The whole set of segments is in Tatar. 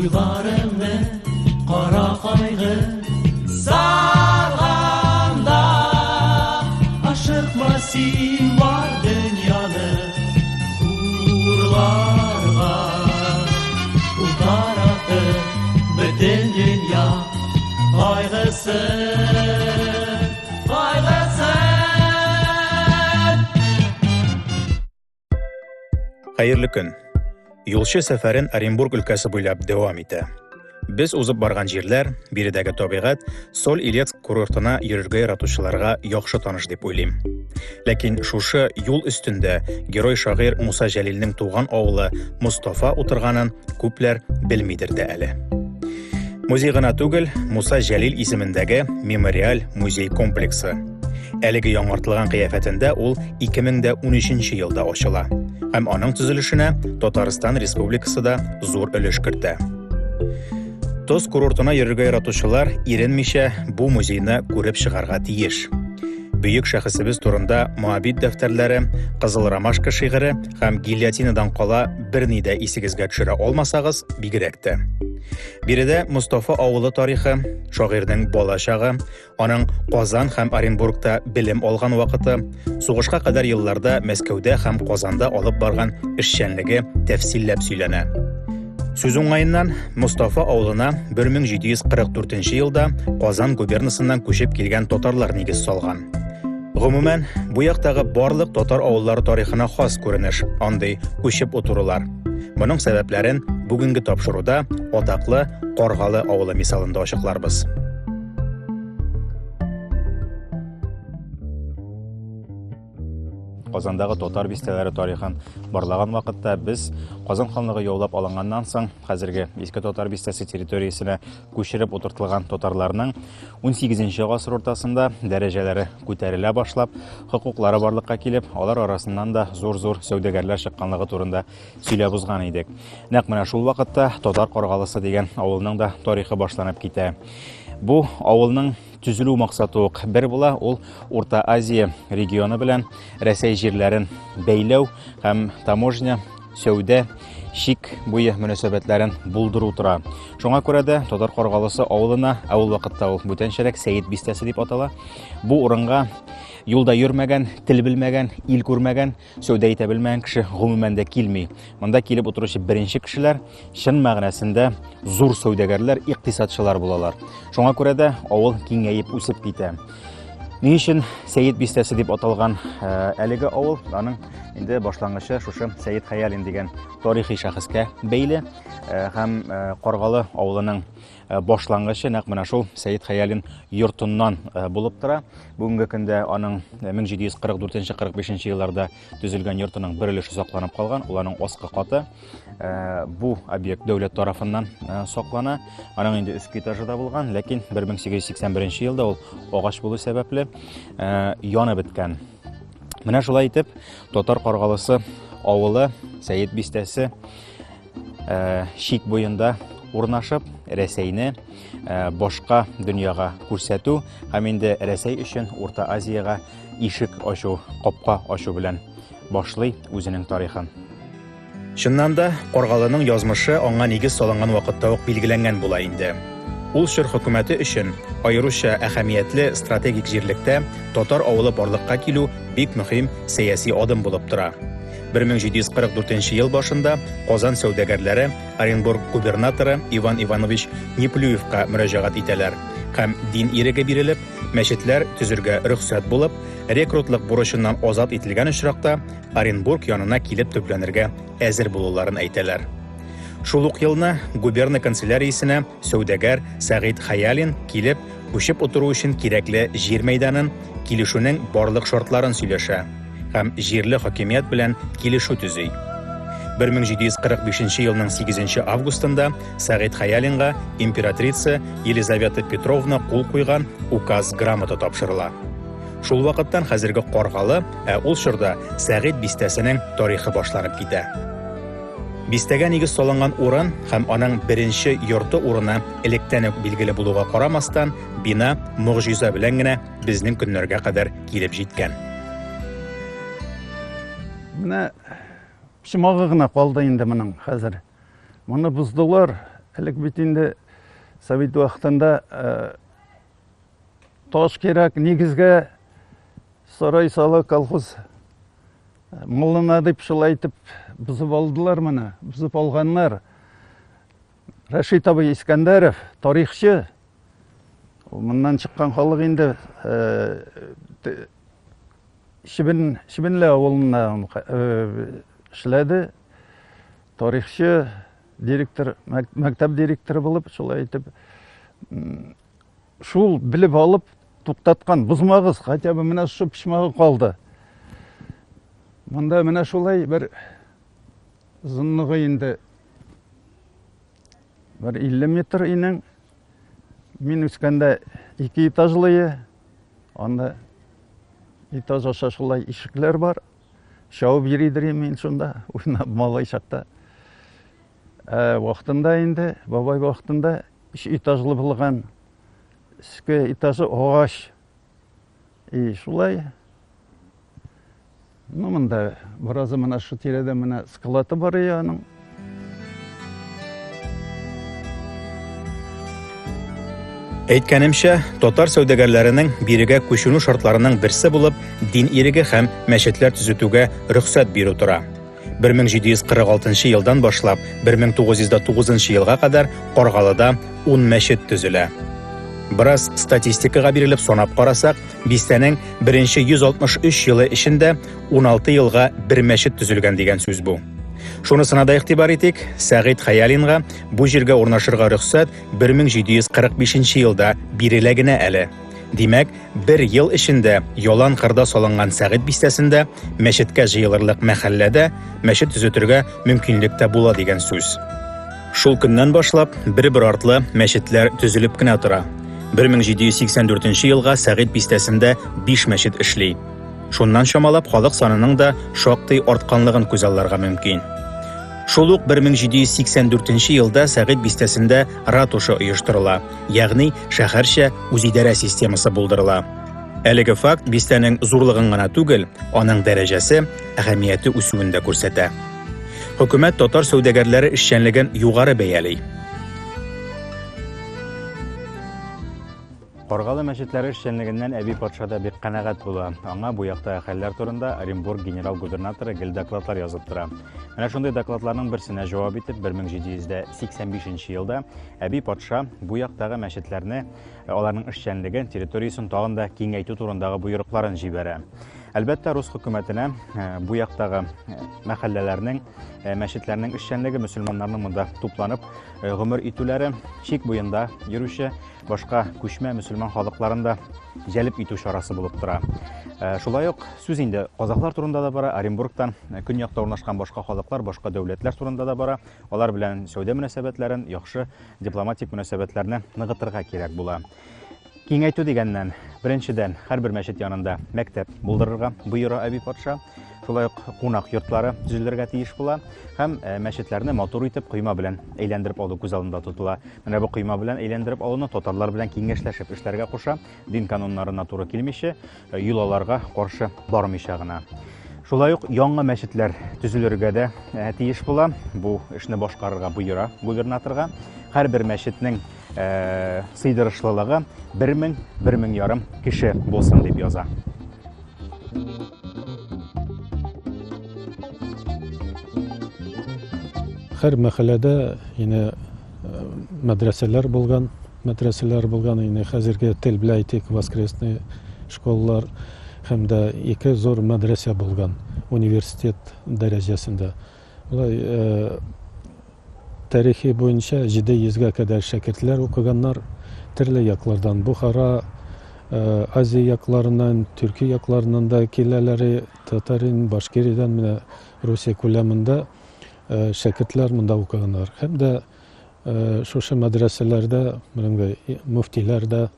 Уйларыңны кара кайгы сарганда, ашыкма син бар дөньяны хурларга. Ул таратты бөтен дөнья кайгысын, кайгысын. Хәерле көн. Юлчы сәфәрен Оренбург өлкәсе буйлап дәвам итә. Без узып барган җирләр, биредәге табигать, Соль-Илецк курортына йөрергә яратучыларга яхшы таныш дип уйлыйм. Ләкин шушы юл өстендә герой шагыйрь Муса Җәлилнең туган авылы Мостафа утырганын күпләр белмидер дә әле. Музей гына түгел, Муса Җәлил исемендәге мемориаль музей комплексы. Әлеге яңартылган кыяфәтендә ул 2013 елда ачыла. Һәм аның төзелешенә Татарстан Республикасы да зур өлеш кертә. Тоз курортына йөрергә яратучылар иренмичә бу музейны күреп чыгарга тиеш. Бөек шәхесебез турында Моабит дәфтәрләре, Кызыл ромашка шигыре һәм гильотинадан кала берни дә исегезгә төшерә алмасагыз, бигрәк тә. Биредә Мостафа авылы тарихы, шагыйрьнең бала чагы, аның Казан һәм Оренбургта белем алган вакыты, сугышка кадәр елларда Мәскәүдә һәм Казанда алып барган эшчәнлеге тәфсилләп сөйләнә. Сүз уңаеннан Мостафа авылына 1744 елда Казан губернасыннан күчеп килгән татарлар нигез салган. Гомумән, бу яктагы барлык татар авыллары тарихына хас күренеш, андый күчеп утырулар. Моның сәбәпләрен бүгенге тапшыруда атаклы Каргалы авылы мисалында ачыкларбыз. Казандагы татар бистәләре тарихын барлаган вакытта без Казан ханлыгы яулап алынганнан соң хәзерге Иске татар бистәсе территориясенә күчереп утыртылган татарларның 18 гасыр уртасында дәрәҗәләре күтәрелә башлап, хокуклары барлыкка килеп, алар арасыннан да зур-зур сәүдәгәрләр чыкканлыгы турында сөйләп узган идек. Нәкъ менә шул вакытта Татар Каргалысы дигән авылның да тарихы башланып китә. Бу авылның төзелү максаты ук бер була, ул Урта Азия регионы белән Рәсәй җирләрен бәйләү һәм таможня, сәүдә, шик буе мөнәсәбәтләрен булдыру тора. Шуңа күрә дә Татар Каргалысы авылына ул вакытта ул бүтәнчәрәк Сәйет бистәсе дип атала. Бу урынга юлда йөрмәгән, тел белмәгән, ил күрмәгән, сәүдә итә белмәгән кеше гомумән дә килми. Монда килеп утыручы беренче кешеләр чын мәгънәсендә зур сәүдәгәрләр, икътисадчылар булалар. Шуңа күрә дә авыл киңәеп үсеп китә. Ни өчен Сәйет бистәсе дип аталган әлеге авыл, аның инде башлангычы шушы Сәйет Хаялин дигән тарихи шәхескә бәйле һәм Каргалы авылының башлангычы нәкъ менә шул Сәйет Хаялин йортыннан булып тора. Бүгенге көндә аның 1744-45 елларда төзелгән йортының бер өлеше сакланып калган. Уларның аскы каты бу объект дәүләт тарафыннан саклана. Аның инде өске этажы да булган, ләкин 1881 елда ул агач булу сәбәпле янып беткән. Менә шулай итеп, Татар Каргалысы авылы Сәйет бистәсе шик буенда урнашып, Рәсәйне башка дөньяга күрсәтү һәм инде Рәсәй өчен Урта Азияга ишек ачу, капка ачу белән башлый үзенең тарихын. Чыннан да Каргалының язмышы аңа нигез салынган вакытта ук билгеләнгән була инде. Ул шәһәр хөкүмәте өчен аеруча әһәмиятле стратегик җирлектә татар авылы барлыкка килү бик мөһим сәяси адым булып тора. 1744 ел башында Казан сәүдәгәрләре Оренбург губернаторы Иван Иванович Неплюевка мөрәҗәгать итәләр һәм дин иреге бирелеп, мәчетләр төзергә рөхсәт булып, рекрутлык бурычыннан азат ителгән очракта Оренбург янына килеп төпләнергә әзер булуларын әйтәләр. Шул ук елны губерна канцеляриясенә сәүдәгәр Сәгыйть Хаялин килеп, күчеп утыру өчен кирәкле җир мәйданын, килешүнең барлык шартларын сөйләшә һәм җирле хакимият белән килешү төзи. 1745 елның 8 августында Сәгыйть Хаялинга императрица Елизавета Петровна кул куйган указ грамота тапшырыла. Шул вакыттан хәзерге Каргалы, ул чорда Сәгыйть бистәсенең тарихы башланып китә. Бистәгә нигез салынган урын һәм аның беренче йорты урыны электән үк билгеле булуга карамастан, бина мөгъҗиза белән генә безнең көннәргә кадәр килеп җиткән. Менә шымагы гына калды инде моның хәзер. Моны буздылар, Әлек бит инде Совет вакытында таш керек, нигезгә сарай салы колхоз муллана дип шулай итеп бузып алдылар моны, бузып алганнар. Рәшит абый Искәндәров, тарихчы, моннан чыккан халык инде Шибенле авылында эшләде. Тарихчы, директор, мәктәп директоры булып, шулай итеп шул билеп алып туктаткан, бузмагыз, хотя бы менә шу пишмагы калды. Монда менә шулай бер зынлыгы инде бер 50 метр инең. Мин үскәндә 2 этажлы, анда этаж аша шулай ишекләр бар. Шауып йөридер мин шунда, уйнап малай чакта. Вакытында инде, бабай вакытында 3 этажлы булган. Иске этажы агач. Шулай. Ну, монда бераз менә шу тирәдә менә склады бар аның. Әйткәнемчә, татар сәүдәгәрләренең бирегә күченү шартларының берсе булып дин иреге һәм мәчетләр төзетүгә рөхсәт бирү тора. 1746 елдан башлап 1909 елга кадәр Каргалыда 10 мәчет төзелә. Бераз статистикага бирелеп санап карасак, бистәнең 163 елы эчендә 16 елга бер мәчет төзелгән дигән сүз бу. Шунысына да игътибар итик, Сәгыйд Хаялинга бу җиргә урнашырга рөхсәт 1745 елда бирелә генә әле. Димәк, 1 ел эчендә Ялан кырда салынган Сәгыйд бистәсендә мәчеткә җыелырлык мәхәлләдә мәчет төзетергә мөмкинлек тә була дигән сүз. Шул көннән башлап бер-бер артлы мәчетләр төзелеп кенә тора. 1784 елга Сәгыйд бистәсендә 5 мәчет эшли. Шуннан чамалап халык санының да шактый артканлыгын күз алырга мөмкин. Шул ук 1784 елда Сәгыйд бистәсендә ратуша оештырыла, ягъни шәһәрчә үзидарә системасы булдырыла. Әлеге факт бистәнең зурлыгын гына түгел, аның дәрәҗәсе, әһәмияте үсүен дә күрсәтә. Хөкүмәт татар сәүдәгәрләре эшчәнлеген югары бәяли. Каргалы мәчетләре эшчәнлегеннән Әби патша да бик канәгать була. Аңа бу якта хәлләр турында Оренбург генерал-губернаторы гел докладлар язып тора. Менә шундый докладларның берсенә җавап итеп 1785 елда Әби патша бу яктагы мәчетләрне, аларның эшчәнлеген, территориясын тагын да киңәйтү турындагы буйрукларын җибәрә. Әлбәттә, рус хөкүмәтенә бу яктагы мәхәлләләрнең, мәчетләрнең эшчәнлеге мөселманнарның монда тупланып гомер итүләре, чик буенда йөрүче башка күчмә мөселман халыкларында җәлеп итү чарасы булып тора. Шулай ук сүз инде казаклар турында да бара, Оренбургтан көньякта урнашкан башка халыклар, башка дәүләтләр турында да бара. Алар белән сәүдә мөнәсәбәтләрен, яхшы дипломатик мөнәсәбәтләрне ныгытырга кирәк була. Киңәйтү дигәннән, беренчедән, һәрбер мәчет янында мәктәп булдырырга буйыра Әби патша. Шулай ук кунак йортлары төзелергә тиеш була һәм мәчетләрне матур итеп койма белән әйләндереп алу күз алдында тотыла. Менә бу койма белән әйләндереп алуны татарлар белән киңәшләшеп эшләргә куша, дин кануннарына туры килмичә, юлаларга каршы бармыйча гына. Шулай ук яңа мәчетләр төзелергә дә тиеш була. Бу эшне башкарырга буйыра губернаторга. Һәрбер мәчетнең сыйдырышлылыгы 1000-1500 кеше булсын дип яза. Һәр мәхәлләдә мәдрәсәләр булган, хәзерге тел белән әйтик, воскресный школалар һәм дә 2 зур мәдрәсә булган университет дәрәҗәсендә. Тарихи буенча 700-гә кадәр шәкертләр укыганнар, төрле яклардан, Бухара, Азия якларыннан, Төркия якларыннан да киләләре, Татарстан, Башкириядан, менә Русия күләмендә шәкертләр монда укыганнар. Һәм дә шушы мәдрәсәләрдә муфтилар да,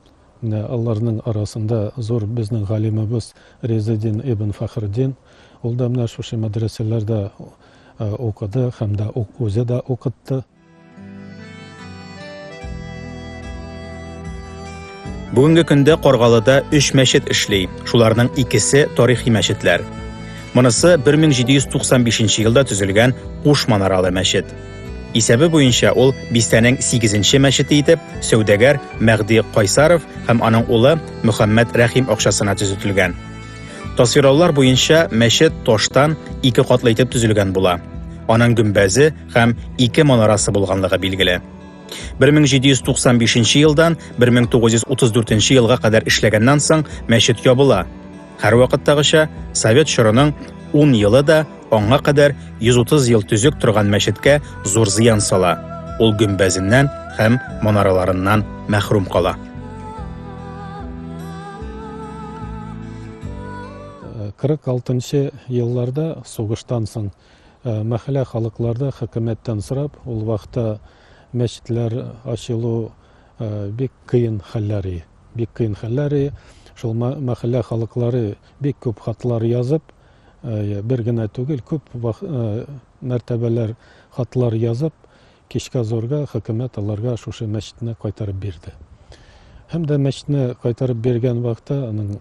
аларның арасында зур безнең галимыбыз Резидин ибн Фахриддин, ул да менә шушы мәдрәсәләрдә укыды һәм дә үзе дә укытты. Бүгенге көндә Каргалыда 3 мәчет эшли. Шуларның 2-се тарихи мәчетләр. Монысы 1795 елда төзелгән Куш манаралы мәчет. Исәбе буенча ул бистәнең 8нче мәчете итеп сәүдәгәр Мәгъди Кайсаров һәм аның улы Мөхәммәд Рәхим акчасына төзетелгән. Тасвираулар буенча мәчет таштан 2 катлы итеп төзелгән була. Аның гөмбәзе һәм 2 манарасы булганлыгы билгеле. 1795 елдан 1934 елга кадәр эшләгәннән соң мәчет ябыла. Һәр вакыттагыча Совет чорының 10 елы да аңа кадәр 130 ел төзек торган мәчеткә зур зыян сала. Ул гөмбәзеннән һәм манараларыннан мәхрүм кала. 46 елларда сугыштан соң мәхәллә халыкларда хөкүмәттән сорап, ул вакытта мәчетләр ачылу бик кыен хәлләре. Шул мәхәллә халыклары бик күп хатлар язып, бер генә түгел, күп мәртәбәләр хатлар язып, кичкә зорга хөкүмәт аларга шушы мәчетне кайтарып бирде. Һәм дә мәчетне кайтарып биргән вакытта аның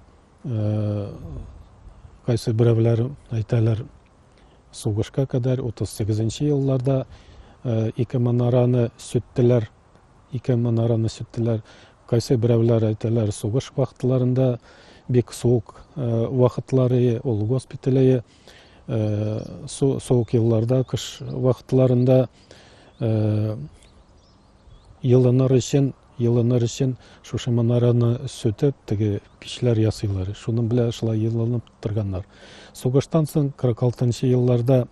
кайсы берәүләр әйтәләр, сугышка кадәр 38 елларда 2 манараны сүттеләр. Кайсы берәүләр әйтәләр, сугыш вакытларында бик суык вакытлары, ул госпитале, суык елларда, кыш вакытларында йылыныр өчен шушы манараны сүтеп, теге пичләр ясыйлар. Шуның белән шулай йылынып торганнар. Сугыштан соң 46 елларда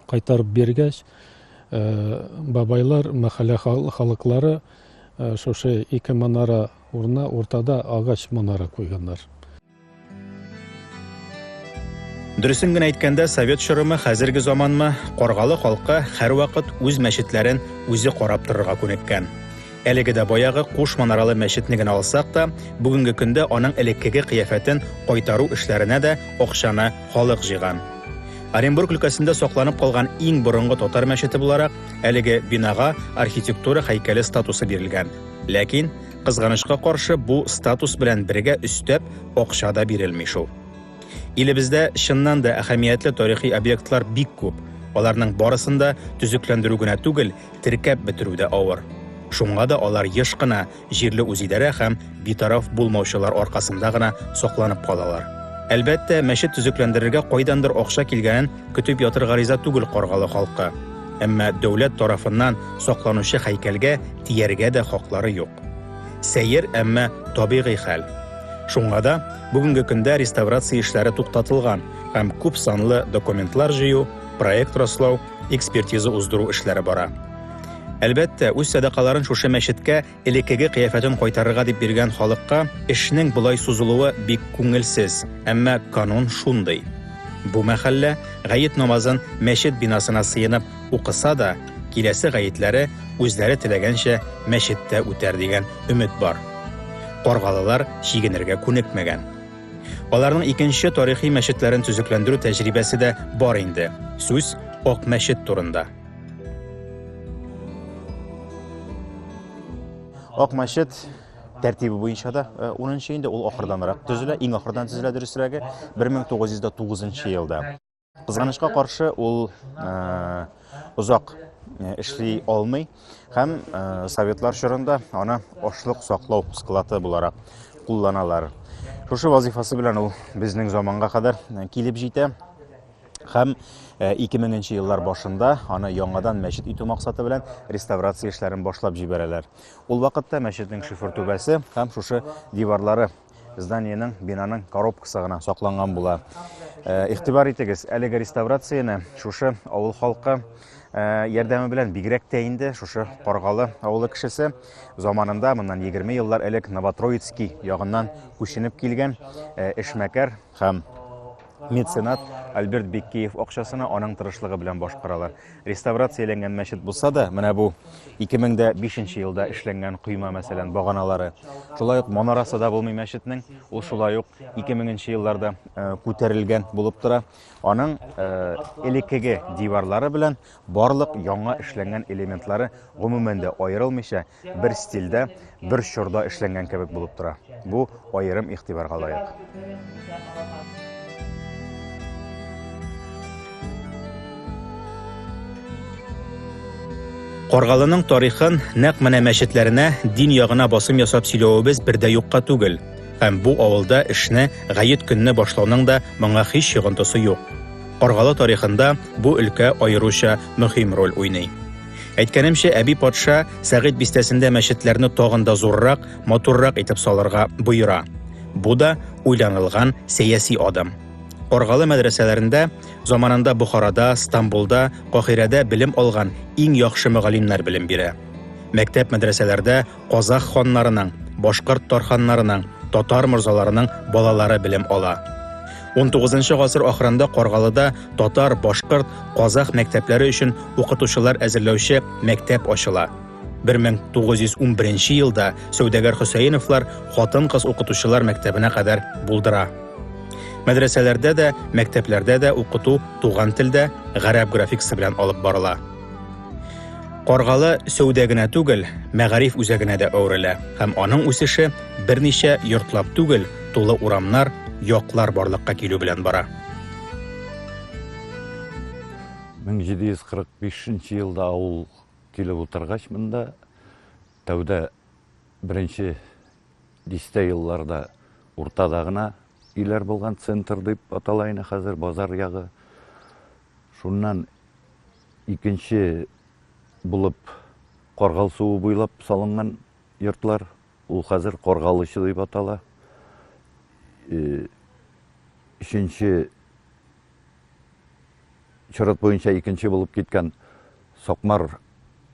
кайтарып бергәч, бабайлар, мәхәллә халыклары шушы 2 манара урынына уртада агач манара куйганнар. Дөресен генә әйткәндә, Совет чорымы хәзерге заманмы Каргалы халкы һәрвакыт үз мәчетләрен үзе карап торырга күнеккән. Әлеге дә баягы куш манаралы мәчетне генә алсак та, бүгенге көндә аның элеккеге кыяфәтен кайтару эшләренә дә акчаны халык җыйган. Оренбург өлкәсендә сакланып калган иң борынгы татар мәчете буларак, әлеге бинага архитектура һәйкәле статусы бирелгән. Ләкин кызганычка каршы бу статус белән бергә өстәп акча да бирелми шул. Илебездә чыннан да әһәмиятле тарихи объектлар бик күп. Аларның барысын да төзекләндерү генә түгел, теркәп бетерү дә авыр. Шуңа да алар еш кына җирле үзидарә һәм битараф булмаучылар аркасында гына сакланып калалар. Әлбәттә, мәчет төзекләндерергә кайдандыр акча килгәнен көтеп ятырга риза түгел Каргалы халкы. Әмма дәүләт тарафыннан сакланучы һәйкәлгә тияргә дә хаклары юк. Сәер, әмма табигый хәл. Шуңа да бүгенге көндә реставрация эшләре туктатылган һәм күп санлы документлар җыю, проект раслау, экспертиза уздыру эшләре бара. Әлбәттә, үз садакаларын шушы мәчеткә элеккеге кыяфәтен кайтарырга дип биргән халыкка эшнең булай сузылуы бик күңелсез, әмма канун шундый. Бу мәхәллә гает намазын мәчет бинасына сыенып укыса да, киләсе гаетләре үзләре теләгәнчә мәчеттә үтәр дигән өмет бар. Каргалылар чигенергә күнекмәгән. Аларның икенче тарихи мәчетләрен төзекләндерү тәҗрибәсе дә бар инде. Сүз Ак мәчет турында. Ак мәчет тәртибе буенча да 10нчы инде ул ахырданрак төзелә, иң ахырдан төзелә дөресрәге 1909 елда. Кызганычка каршы ул узак эшли алмый һәм советлар чорында аны ашлык саклау склады буларак кулланалар. Шушы вазифасы белән ул безнең заманга кадәр килеп җитә. Һәм 2000нче еллар башында аны яңадан мәчет итү максаты белән реставрация эшләрен башлап җибәрәләр. Ул вакытта мәчетнең шифр түбәсе һәм шушы диварлары зданиянең, бинаның коробкасы гына сакланган була. Игътибар итегез, әлеге реставрацияне шушы авыл халкы ярдәме белән бигрәк тә инде шушы Каргалы авылы кешесе заманында моннан 20 еллар элек Новотроицкий ягыннан күченеп килгән эшмәкәр һәм меценат Альберт Беккеев акчасына аның тырышлыгы белән башкаралар. Реставрацияләнгән мәчет булса да, менә бу 2005 елда эшләнгән койма мәсәлән баганалары. Шулай ук манарасы да булмый мәчетнең, ул шулай ук 2000нче елларда күтәрелгән булып тора. Аның элеккеге диварлары белән барлык яңа эшләнгән элементлары гомумән дә аерылмыйча бер стильдә, бер чорда эшләнгән кебек булып тора. Бу аерым игътибарга лаек. Каргалының тарихын нәкъ менә мәчетләренә дин ягына басым ясап сөйләвебез бердә юкка түгел. Һәм бу авылда эшне гает көнне башлауның да моңа һич йогынтысы юк. Каргалы тарихында бу өлкә аеруча мөһим роль уйный. Әйткәнемчә, Әби патша Сәгыйть бистәсендә мәчетләрне тагын да зуррак, матуррак итеп салырга боера. Бу да уйланылган сәяси адым. Каргалы мәдрәсәләрендә заманында Бухарада, Стамбулда, Кахирәдә белем алган иң яхшы мөгаллимнәр белем бирә. Мәктәп мәдрәсәләрдә казах ханнарының, башкорт тарханнарының, татар морзаларының балалары белем ала. 19 гасыр ахырында Каргалыда татар, башкорт, казах мәктәпләре өчен укытучылар әзерләүче мәктәп ачыла. 1911 елда Сәүдәгәр Хөсәйновлар хатын-кыз укытучылар мәктәбенә кадәр булдыра. Мәдрәсәләрдә дә, мәктәпләрдә дә укыту туган телдә, гарәп графикасы белән алып барыла. Каргалы Сәүдә генә түгел, мәгариф үзәгенә дә әверелә һәм аның үсеше берничә йортлап түгел, тулы урамнар, яклар барлыкка килү белән бара. 1745 елда авыл килеп утыргач монда тәүдә беренче дистә елларда уртада гына иләр булган, центр дип атала ине хәзер, базар ягы. Шуннан икенче булып Каргал суы буйлап салынган йортлар, ул хәзер Каргалычы дип атала. Ишенче чорот буенча икенче булып киткән Сокмар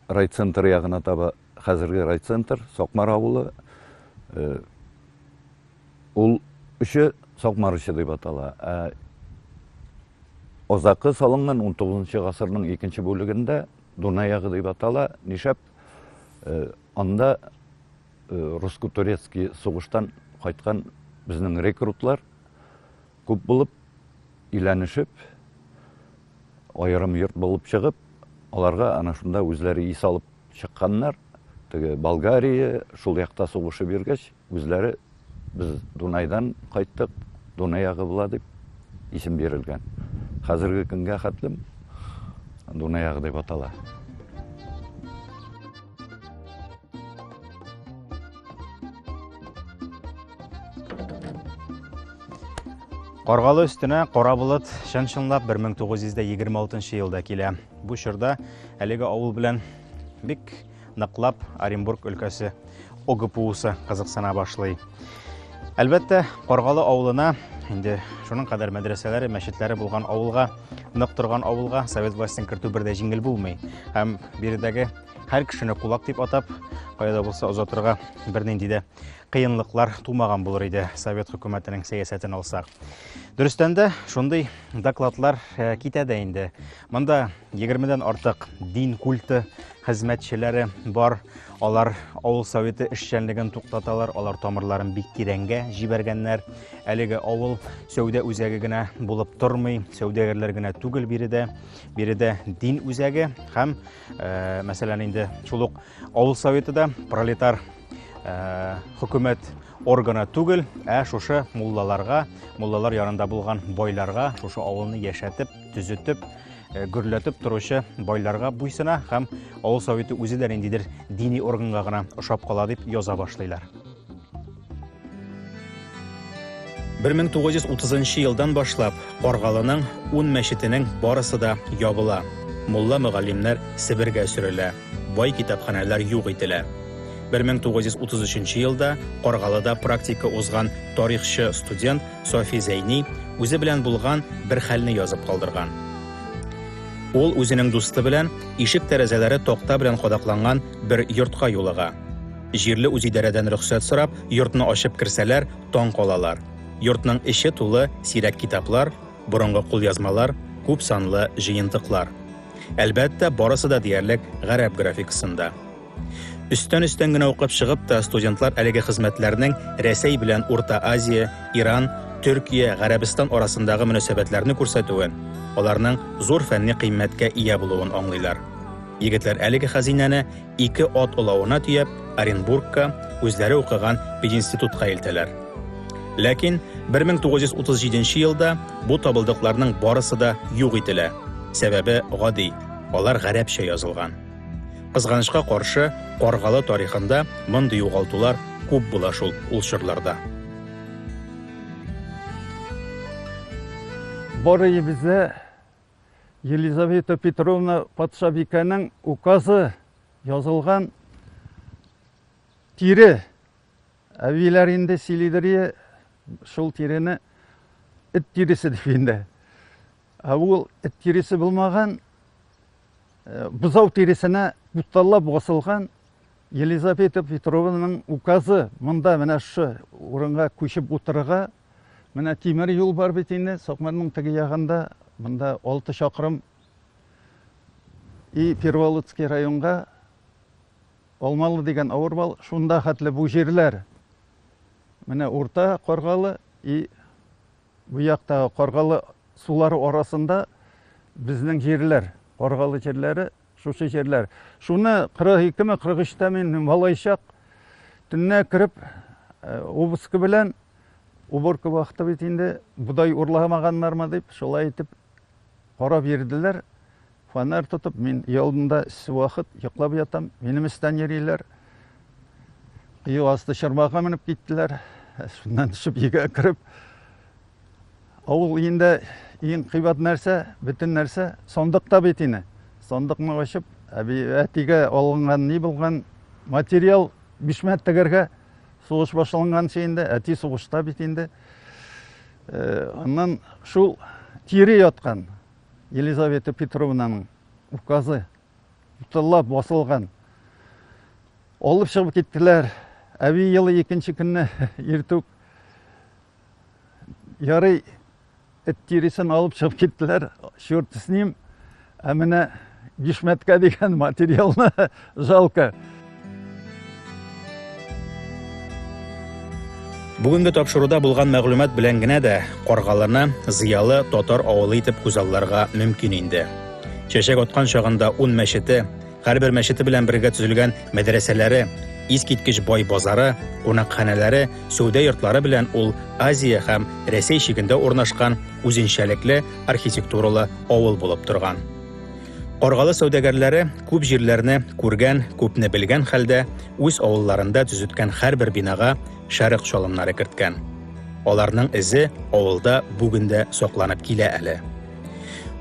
райцентр ягына таба хәзерге райцентр, Сокмар авылы. Ул үче Сокмарычы дип атала. Озакы салынган 19 гасырның икенче бүлегендә Дунай ягы дип атала. Нишәп анда русско-турецкий сугыштан кайткан безнең рекрутлар күп булып иләнешеп, аерым йорт булып чыгып, аларга ана шунда үзләре ис алып чыкканнар. Теге Болгария шул якта сугышы биргәч, үзләре без Дунайдан кайттык, Дунай ягы була дип исем бирелгән. Хәзерге көнгә хәтлем Дунай ягы дип атала. Каргалы өстенә кара булыт чын-чынлап 1926 елда килә. Бу чорда әлеге авыл белән бик ныклап Оренбург өлкәсе ОГПУсы кызыксына башлый. Әлбәттә, Каргалы авылына инде шуның кадәр мәдрәсәләре, мәчетләре булган авылга, нык торган авылга совет властен кертү бердә җиңел булмый. Һәм биредәге һәр кешене кулак дип атап, кайда булса озатырга бернинди дә кыенлыклар тумаган булыр иде совет хөкүмәтенең сәясәтен алсак. Дөрестән дә шундый докладлар китә дә инде. Монда 20дән артык дин культы хезмәтчеләре бар. Алар авыл советы эшчәнлеген туктаталар, алар тамырларын бик тирәнгә җибәргәннәр. Әлеге авыл Сәүдә үзәге генә булып тормый, сәүдәгәрләр генә түгел биредә. Биредә дин үзәге һәм мәсәлән инде шул ук авыл советы да пролетар хөкүмәт органы түгел, шушы муллаларга, муллалар янында булган байларга, шушы авылны яшәтеп, төзетеп, гөрләтеп торучы байларга буйсына һәм авыл советы үзе дә ниндидер дини органга гына ошап кала дип яза башлыйлар. 1930 елдан башлап Каргалының 10 мәчетенең барысы да ябыла. Мулла мөгаллимнәр Себергә сөрелә, бай китапханәләр юк ителә. 1933 елда Каргалыда практика узган тарихчы студент Софи Зәйни үзе белән булган бер хәлне язып калдырган. Ул үзенең дусты белән ишек тәрәзәләре такта белән кадакланган бер йортка юлыга. Җирле үзидарәдән рөхсәт сорап, йортны ачып кирсәләр, таң калалар. Йортның эче тулы сирәк китаплар, борынгы кулъязмалар, күп санлы җыентыклар. Әлбәттә, барысы да диярлек гарәп графикасында. Үстән генә укып чыгып та студентлар әлеге хезмәтләрнең Рәсәй белән Урта Азия, Иран, Төркия, Гарәбстан арасындагы мөнәсәбәтләрне күрсәтүен, аларның зур фәнни кыйммәткә ия булуын аңлыйлар. Егетләр әлеге хәзинәне 2 ат олавына төяп, Оренбургка үзләре укыган пединститутка илтәләр. Ләкин 1937 елда бу табылдыкларның барысы да юк ителә. Сәбәбе гади, алар гарәпчә язылган. Кызганычка каршы, Каргалы тарихында мондый югалтулар күп була шул ул чорларда. Боры бізде Елизавета Петровна патшабиканың указы yazılған тире. Әвиләрінде Силидірие шул тирені эт тиресі дейінді. Ол эт тиресі болмаған бұзау тиресіне бұтталап басылған Елизавета Петровнаның указы мұнда мына шы орынға көшіп отырға мына темір жол бар бетінде Соқманның тігі яғында мұнда 6 шақырым и Перволодский районға Олмалы деген ауыр бал, шунда хатлы бұл жерлер. Міне орта Қарғалы и бұяқтағы Қарғалы сулары арасында біздің жерлер, Қарғалы жерлері, шушы жерлер. Шуны 42-43-те мен малайшақ түнне кіріп, обысқы білән, уборка вақыты бетінде бұдай ұрламағанлар ма деп, шолай етіп қара берділер. Фонарь тұтып, мен елдында үсі уақыт йоқлап ятам, менің істен ерейлер. Қиы асты шырмаға мініп кеттілер. Шундан түсіп, еге кіріп. Ауыл енді ең қибат нәрсе, бүтін нәрсе, сондықта бетіне. Сондықны ашып, әтіге олынған не болған материал бішмәттігерге соғыш башылынған şeyінде, әті соғышта бетінде. Оннан шул тире ятқан. Елизавета Петровнаның указы бұтылап басылған. Олып шығып кеттілер. Әбей елі 2-ші күнні ертіп ярый эт тиресін алып шығып кеттілер. Шөртісінем әміне бішметке деген материалны жалқы. Бүгінгі тапшыруда булган мәгълүмат белән генә дә Каргалыны зыялы татар авылы итеп күзалларга мөмкин инде. Чәчәк аткан чагында 10 мәчете, һәрбер мәчете белән бергә төзелгән мәдрәсәләре, искиткеч бай базары, кунакханәләре, сәүдә йортлары белән ул Азия һәм Рәсәй шигендә урнашкан үзенчәлекле архитектуралы авыл булып торган. Каргалы сәүдәгәрләре күп җирләрне күргән, күпне белгән хәлдә үз авылларында төзеткән һәрбер бинага шәрык чалымнары керткән. Аларның эзе авылда бүгендә сакланып килә әле.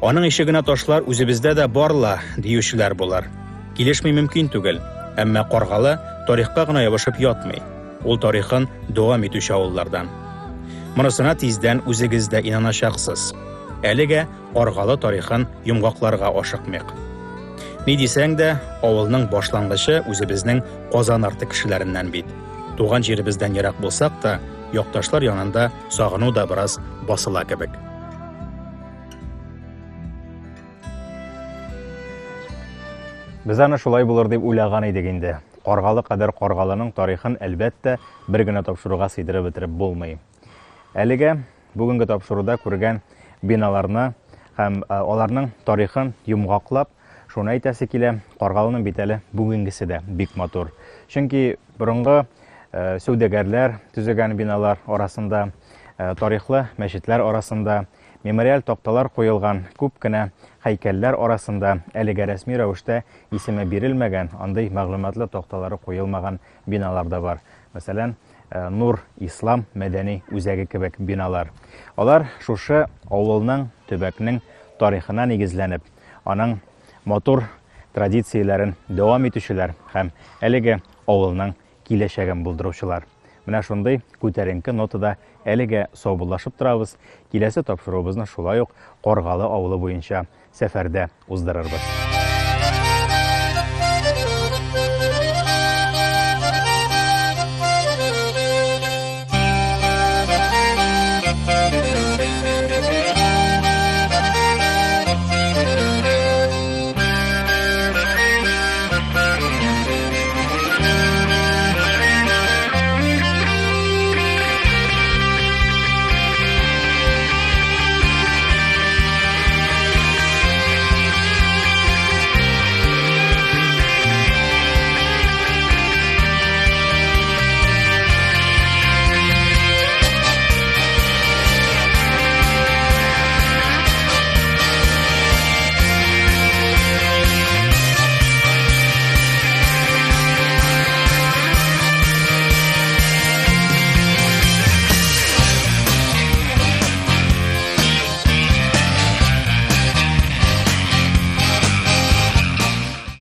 Аның ишегенә ташлар үзебездә дә барла диючеләр булар. Килешми мөмкин түгел, әмма Каргалы тарихка гына ябышып ятмый. Ул тарихын дәвам итүче авыллардан. Монысына тиздән үзегез дә инаначаксыз. Әлегә Каргалы тарихын йомгакларга ашыкмыйк. Ни дисәң дә, авылның башлангычы үзебезнең Казан арты кешеләреннән бит. Туган җиребездән ярак булсак та, якташлар янында сагыну да бераз басыла кебек. Без аны шулай булыр дип уйлаган идек инде. Каргалы кадәр Каргалының тарихын әлбәттә бер генә тапшыруга сыйдырып бетереп булмый. Әлегә бүгенге тапшыруда күргән биналарны һәм аларның тарихын йомгаклап, шуны әйтәсе килә, Каргалының бит әле бүгенгесе дә бик матур. Чөнки борынгы сәүдәгәрләр төзегән биналар арасында, тарихлы мәчетләр арасында, мемориаль такталар куелган күп кенә һәйкәлләр арасында әлегә рәсми рәвештә исеме бирелмәгән, андый мәгълүматлы такталары куелмаган биналар да бар. Мәсәлән, Нур Ислам мәдәни үзәге кебек биналар. Алар шушы авылның, төбәкнең тарихына нигезләнеп, аның матур традицияләрен дәвам итүчеләр һәм әлегә авылның киләчәген булдыручылар. Менә шундый күтәренке нотада әлегә саубуллашып торабыз. Киләсе тапшыруыбызны шулай ук Каргалы авылы буенча сәфәрдә уздырырбыз.